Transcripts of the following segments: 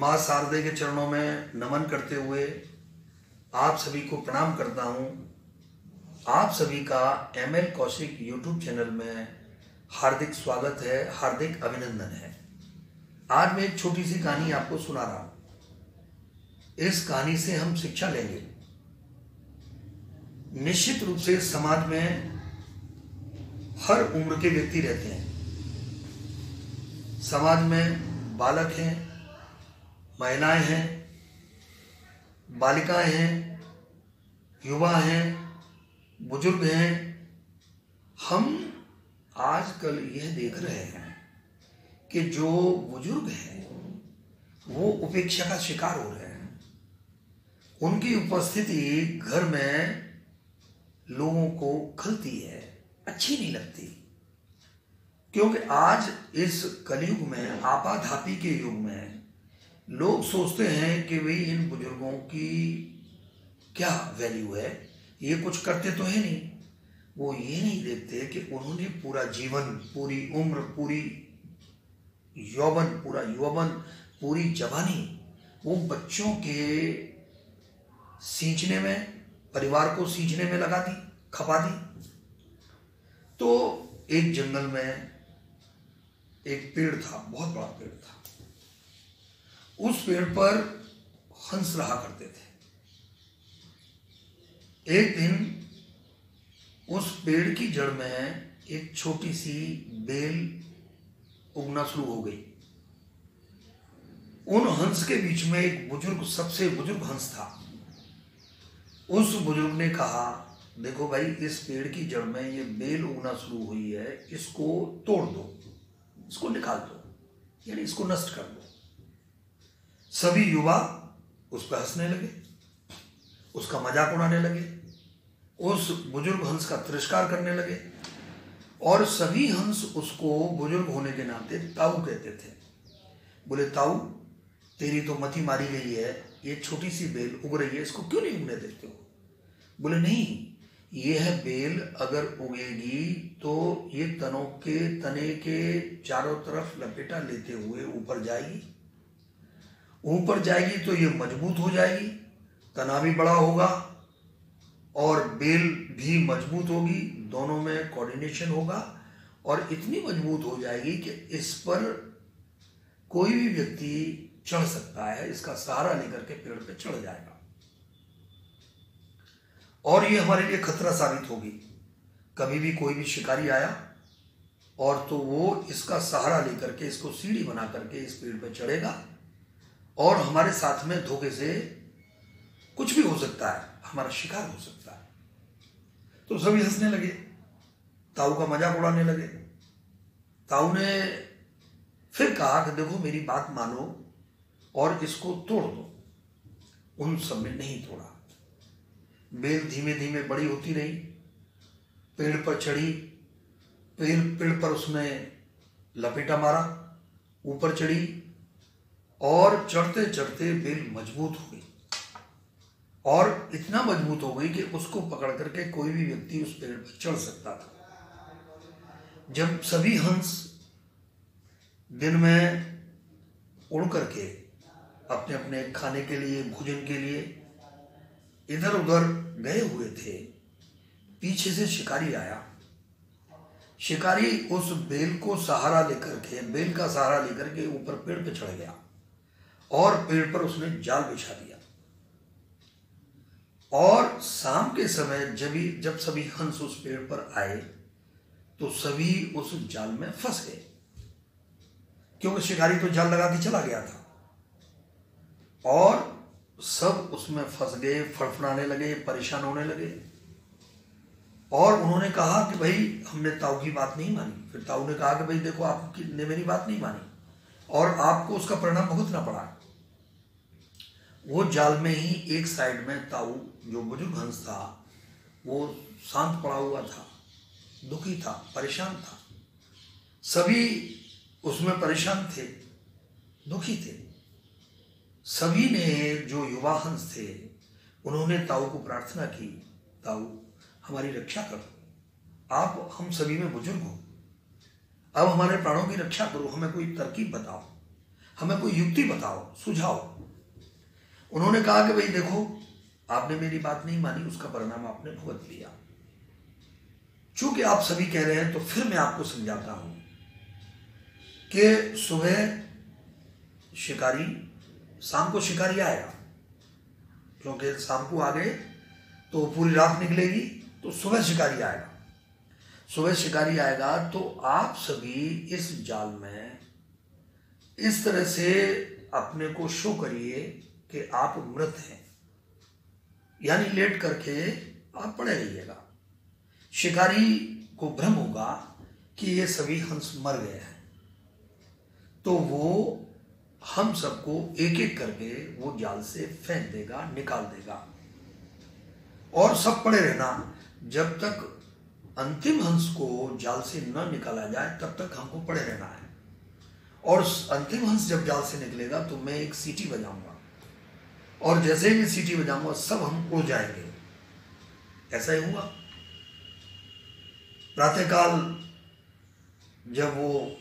माँ शारदे के चरणों में नमन करते हुए आप सभी को प्रणाम करता हूँ। आप सभी का ML कौशिक यूट्यूब चैनल में हार्दिक स्वागत है, हार्दिक अभिनंदन है। आज मैं एक छोटी सी कहानी आपको सुना रहा हूँ। इस कहानी से हम शिक्षा लेंगे। निश्चित रूप से समाज में हर उम्र के व्यक्ति रहते हैं। समाज में बालक हैं, महिलाएं हैं, बालिकाएं हैं, युवा हैं, बुजुर्ग हैं। हम आजकल यह देख रहे हैं कि जो बुजुर्ग हैं वो उपेक्षा का शिकार हो रहे हैं। उनकी उपस्थिति घर में लोगों को खलती है, अच्छी नहीं लगती, क्योंकि आज इस कलयुग में, आपाधापी के युग में लोग सोचते हैं कि भाई इन बुजुर्गों की क्या वैल्यू है, ये कुछ करते तो है नहीं। वो ये नहीं देखते कि उन्होंने पूरा जीवन, पूरी उम्र, पूरी यौवन, पूरा यौवन, पूरी जवानी वो बच्चों के सींचने में, परिवार को सींचने में लगा दी, खपा दी। तो एक जंगल में एक पेड़ था, बहुत बड़ा पेड़ था। उस पेड़ पर हंस रहा करते थे। एक दिन उस पेड़ की जड़ में एक छोटी सी बेल उगना शुरू हो गई। उन हंस के बीच में एक बुजुर्ग, सबसे बुजुर्ग हंस था। उस बुजुर्ग ने कहा, देखो भाई, इस पेड़ की जड़ में ये बेल उगना शुरू हुई है, इसको तोड़ दो, इसको निकाल दो, यानी इसको नष्ट कर दो। सभी युवा उस पर हंसने लगे, उसका मजाक उड़ाने लगे, उस बुजुर्ग हंस का तिरस्कार करने लगे, और सभी हंस उसको बुजुर्ग होने के नाते ताऊ कहते थे। बोले, ताऊ तेरी तो मति मारी गई है, ये छोटी सी बेल उग रही है, इसको क्यों नहीं उगने देते हो? बोले, नहीं, यह बेल अगर उगेगी तो ये तने के चारों तरफ लपेटा लेते हुए ऊपर जाएगी। ऊपर जाएगी तो ये मजबूत हो जाएगी, तना भी बड़ा होगा और बेल भी मजबूत होगी, दोनों में कोऑर्डिनेशन होगा, और इतनी मजबूत हो जाएगी कि इस पर कोई भी व्यक्ति चढ़ सकता है, इसका सहारा लेकर के पेड़ पे चढ़ जाएगा, और ये हमारे लिए खतरा साबित होगी। कभी भी कोई भी शिकारी आया और तो वो इसका सहारा लेकर के, इसको सीढ़ी बना करके इस पेड़ पे चढ़ेगा, और हमारे साथ में धोखे से कुछ भी हो सकता है, हमारा शिकार हो सकता है। तो सभी हंसने लगे, ताऊ का मजाक उड़ाने लगे। ताऊ ने फिर कहा कि देखो, मेरी बात मानो और इसको तोड़ दो। उन सब ने नहीं तोड़ा। बेल धीमे धीमे बड़ी होती रही, पेड़ पर चढ़ी, पेड़ पर उसने लपेटा मारा, ऊपर चढ़ी, और चढ़ते चढ़ते बेल मजबूत हो गई, और इतना मजबूत हो गई कि उसको पकड़ करके कोई भी व्यक्ति उस पेड़ पर चढ़ सकता था। जब सभी हंस दिन में उड़ करके अपने अपने खाने के लिए, भोजन के लिए इधर उधर गए हुए थे, पीछे से शिकारी आया। शिकारी उस बेल को सहारा लेकर के, बेल का सहारा लेकर के ऊपर पेड़ पे चढ़ गया, और पेड़ पर उसने जाल बिछा दिया। और शाम के समय जब सभी हंस उस पेड़ पर आए तो सभी उस जाल में फंस गए, क्योंकि शिकारी तो जाल लगा के चला गया था, और सब उसमें फंस गए, फड़फड़ाने लगे, परेशान होने लगे। और उन्होंने कहा कि भाई, हमने ताऊ की बात नहीं मानी। फिर ताऊ ने कहा कि भाई देखो, आपने मेरी बात नहीं मानी और आपको उसका परिणाम भुगतना पड़ा। वो जाल में ही एक साइड में ताऊ, जो बुजुर्ग हंस था, वो शांत पड़ा हुआ था, दुखी था, परेशान था। सभी उसमें परेशान थे, दुखी थे। सभी ने, जो युवा हंस थे, उन्होंने ताऊ को प्रार्थना की, ताऊ हमारी रक्षा करो, आप हम सभी में बुजुर्ग हो, अब हमारे प्राणों की रक्षा करो, हमें कोई तरकीब बताओ, हमें कोई युक्ति बताओ, सुझाओ। उन्होंने कहा कि भाई देखो, आपने मेरी बात नहीं मानी, उसका परिणाम आपने भुगत लिया। चूंकि आप सभी कह रहे हैं तो फिर मैं आपको समझाता हूं कि सुबह शिकारी, शाम को शिकारी आएगा, क्योंकि शाम को आ गए तो पूरी रात निकलेगी, तो सुबह शिकारी आएगा। सुबह शिकारी आएगा तो आप सभी इस जाल में इस तरह से अपने को शो करिए कि आप मृत हैं, यानी लेट करके आप पड़े रहिएगा। शिकारी को भ्रम होगा कि ये सभी हंस मर गए हैं, तो वो हम सबको एक एक करके वो जाल से फेंक देगा, निकाल देगा, और सब पड़े रहना। जब तक अंतिम हंस को जाल से न निकाला जाए तब तक हमको पड़े रहना है। और अंतिम हंस जब जाल से निकलेगा तो मैं एक सीटी बजाऊंगा, और जैसे ही सीटी बजाऊंगा सब हम उड़ जाएंगे। ऐसा ही हुआ। प्रातःकाल जब वो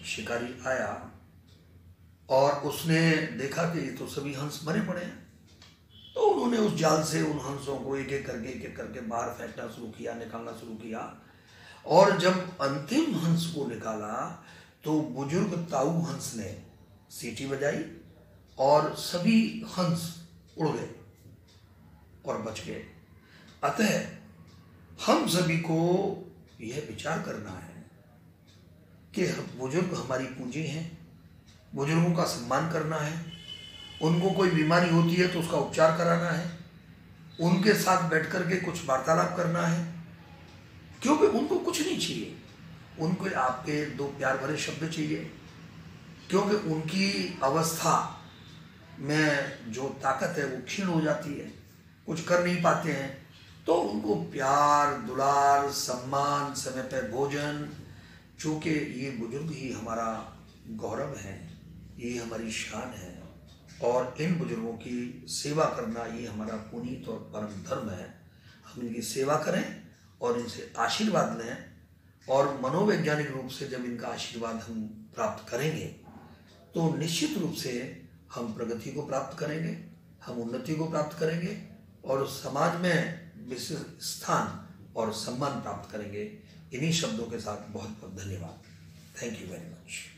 शिकारी आया और उसने देखा कि ये तो सभी हंस मरे पड़े हैं, तो उन्होंने उस जाल से उन हंसों को एक एक करके बाहर फेंकना शुरू किया, निकालना शुरू किया। और जब अंतिम हंस को निकाला तो बुजुर्ग ताऊ हंस ने सीटी बजाई और सभी हंस उड़ गए और बच गए। अतः हम सभी को यह विचार करना है कि बुजुर्ग हमारी पूंजी हैं, बुजुर्गों का सम्मान करना है। उनको कोई बीमारी होती है तो उसका उपचार कराना है, उनके साथ बैठ कर के कुछ वार्तालाप करना है, क्योंकि उनको कुछ नहीं चाहिए, उनको आपके दो प्यार भरे शब्द चाहिए, क्योंकि उनकी अवस्था में जो ताकत है वो क्षीण हो जाती है, कुछ कर नहीं पाते हैं। तो उनको प्यार, दुलार, सम्मान, समय पर भोजन, चूँकि ये बुजुर्ग ही हमारा गौरव है, ये हमारी शान है, और इन बुजुर्गों की सेवा करना ये हमारा पुनीत और परम धर्म है। हम इनकी सेवा करें और इनसे आशीर्वाद लें, और मनोवैज्ञानिक रूप से जब इनका आशीर्वाद हम प्राप्त करेंगे तो निश्चित रूप से हम प्रगति को प्राप्त करेंगे, हम उन्नति को प्राप्त करेंगे, और समाज में विशिष्ट स्थान और सम्मान प्राप्त करेंगे। इन्हीं शब्दों के साथ बहुत बहुत धन्यवाद। Thank you very much.